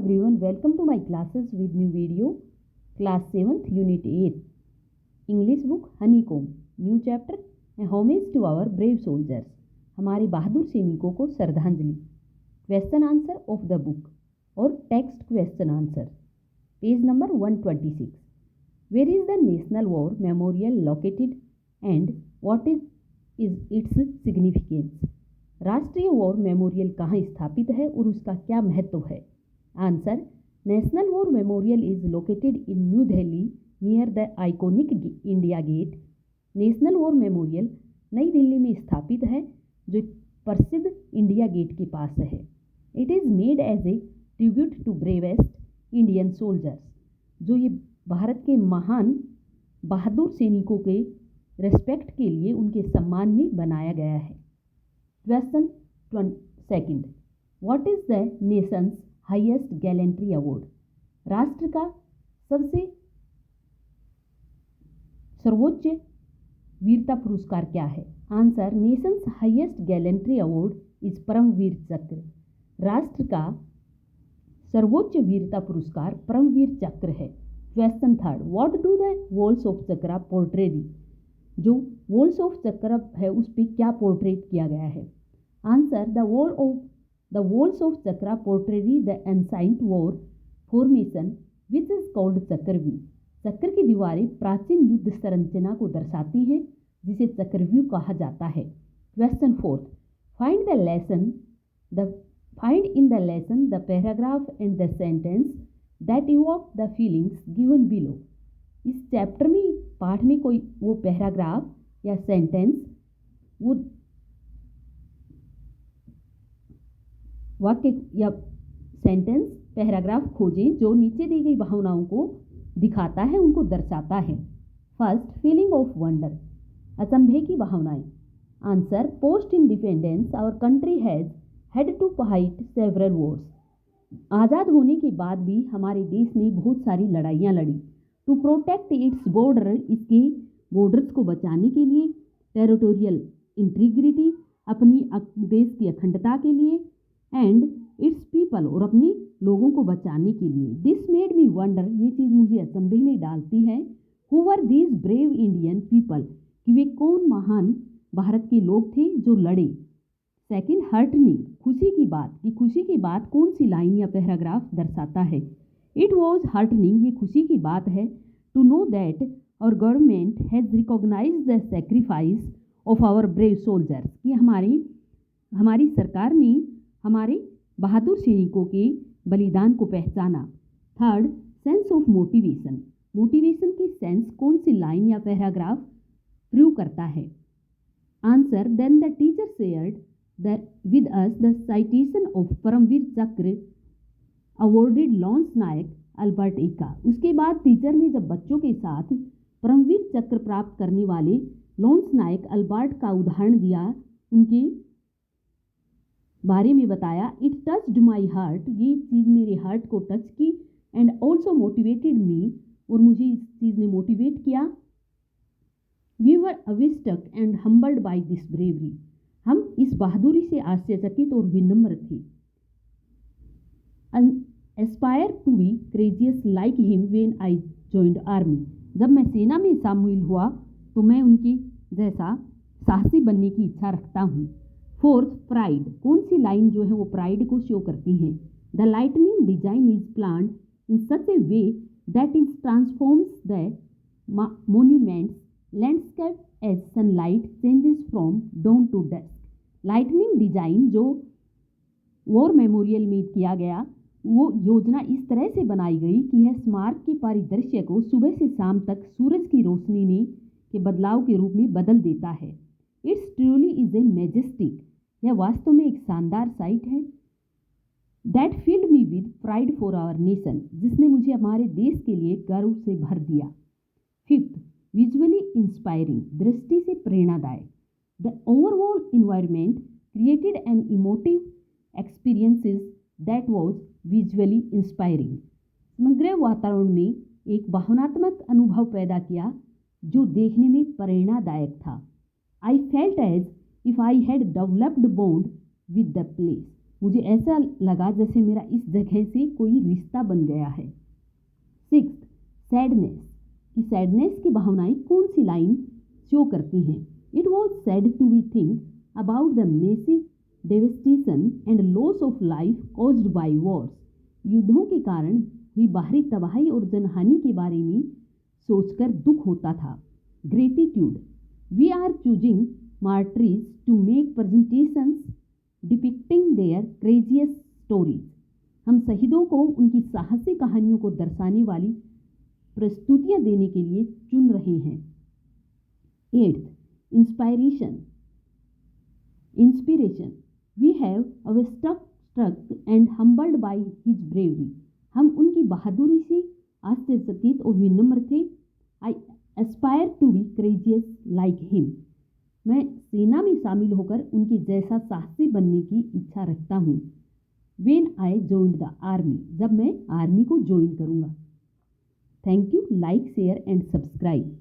Everyone, welcome to my classes with new video. Class 7th, Unit 8. English book Honeycomb. New chapter, A homage to our brave soldiers. हमारे बहादुर सैनिकों को श्रद्धांजलि. Question answer of the book और text question answer. Page number 126. Where is the National War Memorial located and what is its significance? राष्ट्रीय war memorial कहाँ स्थापित है और उसका क्या महत्व है? Answer, national war memorial is located in New Delhi near the iconic India Gate. National war memorial नई दिल्ली में स्थापित है जो प्रसिद्ध इंडिया गेट के पास है. It is made as a tribute to bravest Indian soldiers. जो ये भारत के महान बहादुर सैनिकों के रेस्पेक्ट के लिए उनके सम्मान में बनाया गया है. Question 2. What is the nations highest gallantry award? राष्ट्र का सबसे सर्वोच्च वीरता पुरस्कार क्या है? Answer, nations highest gallantry award is Paramvir Chakra. राष्ट्र का सर्वोच्च वीरता पुरस्कार परमवीर चक्र है. Question 3. What do the walls of Chakra portrait? जो वॉल्स ऑफ चक्र है उस पर क्या पोर्ट्रेट किया गया है? Answer, the walls of Chakra portrait the ancient war formation which is called चक्रव्यूह. चक्र की दीवारें प्राचीन युद्ध संरचना को दर्शाती हैं जिसे चक्रव्यूह कहा जाता है. Question 4. Find in the lesson the paragraph and the sentence that evoke the feelings given below. इस चैप्टर में पाठ में कोई वो पैराग्राफ या सेंटेंस, वो वाक्य या सेंटेंस पैराग्राफ खोजें जो नीचे दी गई भावनाओं को दिखाता है, उनको दर्शाता है. फर्स्ट, फीलिंग ऑफ वंडर, अचंभे की भावनाएं. Answer, post independence our country had to fight several wars. आज़ाद होने के बाद भी हमारे देश ने बहुत सारी लड़ाइयाँ लड़ी. टू प्रोटेक्ट इट्स बॉर्डर, इसके बॉर्डर्स को बचाने के लिए. टेरिटोरियल इंटीग्रिटी, अपनी देश की अखंडता के लिए. एंड इट्स पीपल, और अपने लोगों को बचाने के लिए. दिस मेड मी वंडर, ये चीज़ मुझे अचंभे में डालती है. Who were these brave Indian people, कि वे कौन महान भारत के लोग थे जो लड़े. सेकंड, हर्टनिंग, खुशी की बात, कि खुशी की बात कौन सी लाइन या पैराग्राफ दर्शाता है. इट वॉज हर्टनिंग, ये खुशी की बात है. To know that our government has recognise the sacrifice of our brave soldiers, कि हमारी सरकार ने हमारे बहादुर सैनिकों के बलिदान को पहचाना. Third, sense of motivation, motivation की सेंस कौन सी लाइन या पैराग्राफ प्रूव करता है. Answer, then the teacher shared with us the citation of Paramvir Chakra awarded lance Naik Albert Ekka. उसके बाद टीचर ने जब बच्चों के साथ परमवीर चक्र प्राप्त करने वाले लॉन्स नायक अल्बर्ट का उदाहरण दिया, उनके बारे में बताया. इट टच्ड माई हार्ट, ये चीज़ मेरे हार्ट को टच की. एंड ऑल्सो मोटिवेटेड मी, और मुझे इस चीज़ ने मोटिवेट किया. We were awestruck and humbled by this bravery, हम इस बहादुरी से आश्चर्यचकित और विनम्र थे. Aspire to be courageous like him when I joined army, जब मैं सेना में शामिल हुआ तो मैं उनके जैसा साहसी बनने की इच्छा रखता हूँ. फोर्थ, प्राइड, कौन सी लाइन जो है वो प्राइड को शो करती हैं. The lightning design is planned in such a way that is transforms the monuments landscape as sunlight changes from dawn to dusk. Lightning design जो वॉर मेमोरियल में किया गया, वो योजना इस तरह से बनाई गई कि यह स्मारक के परिदृश्य को सुबह से शाम तक सूरज की रोशनी में के बदलाव के रूप में बदल देता है. It's truly is a majestic, यह वास्तव में एक शानदार साइट है. That field me with pride for our nation, जिसने मुझे हमारे देश के लिए गर्व से भर दिया. फिफ्थ, विजुअली इंस्पायरिंग, दृष्टि से प्रेरणादायक. The overall environment created an emotive experiences that was visually inspiring. समग्र वातावरण में एक भावनात्मक अनुभव पैदा किया जो देखने में प्रेरणादायक था. I felt as if I had developed bond with the place. मुझे ऐसा लगा जैसे मेरा इस जगह से कोई रिश्ता बन गया है। 6. सैडनेस कि सैडनेस की भावनाएं कौन सी लाइन शो करती हैं। It was sad to be think about the massive devastation and loss of life caused by wars. युद्धों के कारण हुई बाहरी तबाही और जनहानि के बारे में सोचकर दुख होता था। Gratitude we are choosing martyrs to make presentations depicting their courageous stories. हम शहीदों को उनकी साहसी कहानियों को दर्शाने वाली प्रस्तुतियां देने के लिए चुन रहे हैं। 8. Inspiration we have our struck and humbled by his bravery. हम उनकी बहादुरी से आश्चर्यचकित और विनम्र थे। I aspire to be courageous like him. मैं सेना में शामिल होकर उनके जैसा साहसी बनने की इच्छा रखता हूँ। When I joined the army, जब मैं आर्मी को ज्वाइन करूँगा। Thank you, like share and subscribe.